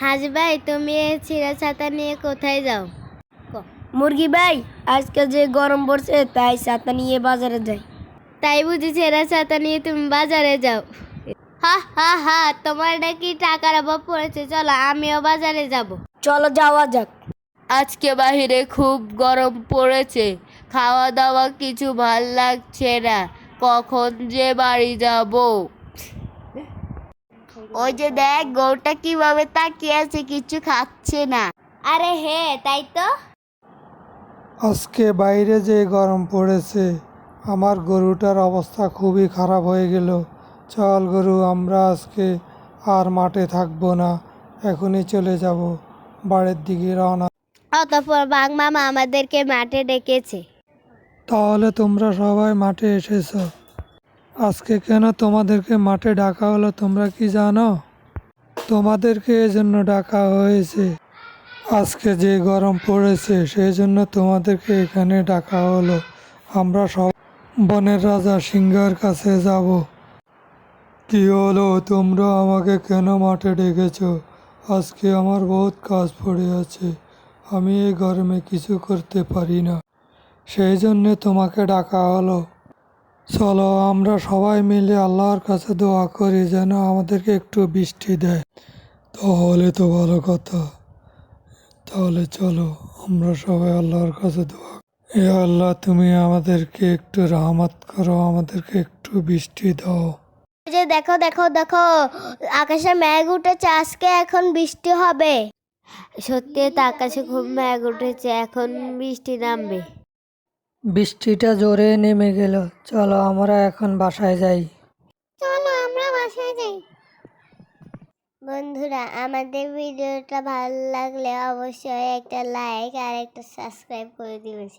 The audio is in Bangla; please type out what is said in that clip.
হাজি ভাই, তুমি এই ছিঁড়া ছাতা নিয়ে কোথায় যাও? মুরগি ভাই, আজকে যে গরম পড়ছে তাই ছাতা নিয়ে বাজারে যাই। তাই বুঝি ছেঁড়া ছাতা নিয়ে তুমি বাজারে যাও? হা হা হা, তোমার নাকি টাকার অভাব পড়েছে, চলো আমিও বাজারে যাব। চলো যাওয়া যাক। আজকে বাহিরে খুব গরম পড়েছে, খাওয়া দাওয়া কিছু ভাল লাগছে না, কখন যে বাড়ি যাব। ওই যে দেখ, গরুটা কিভাবে তাকিয়ে আছে, কিছু খাচ্ছে না। আরে হ্যাঁ, তাই তো। আজকে বাইরে যে গরম পড়েছে, আমার গরুটার অবস্থা খুবই খারাপ হয়ে গেল। চল গরু, আমরা আজকে আর মাঠে থাকবো না, এখনই চলে যাব বাড়ির দিকে রওনা। অতঃপর বাঘ মামা আমাদেরকে মাঠে ডেকেছে। তাহলে তোমরা সবাই মাঠে এসেছো। আজকে কেন তোমাদেরকে মাঠে ডাকা হলো তোমরা কি জানো? তোমাদেরকে এজন্য ডাকা হয়েছে, আজকে যে গরম পড়েছে সেই জন্য তোমাদেরকে এখানে ডাকা হলো। আমরা সব বনের রাজা সিংহের কাছে যাব। কি হলো, তোমরা আমাকে কেন মাঠে ডেকেছো? আজকে আমার বহুত কাজ পড়ে আছে, আমি এই গরমে কিছু করতে পারি না, সেই জন্যে তোমাকে ডাকা হলো। চলো আমরা সবাই মিলে আল্লাহর কাছে দোয়া করি যেন আমাদেরকে একটু বৃষ্টি দেয়। তাহলে তো ভালো কথা। তাহলে চলো আমরা সবাই আল্লাহর কাছে দোয়া। এ আল্লাহ, তুমি আমাদেরকে একটু রহমত করো, আমাদেরকে একটু বৃষ্টি দাও। ওই যে দেখো দেখো দেখো, আকাশে মেঘ উঠেছে, আজকে এখন বৃষ্টি হবে। সত্যি তো আকাশে খুব মেঘ উঠেছে, এখন বৃষ্টি নামবে। বৃষ্টিটা জোরে নেমে গেল, চলো আমরা এখন বাসায় যাই। চলো আমরা বাসায় যাই। বন্ধুরা, আমাদের ভিডিওটা ভালো লাগলে অবশ্যই একটা লাইক আর একটা সাবস্ক্রাইব করে দিবেন।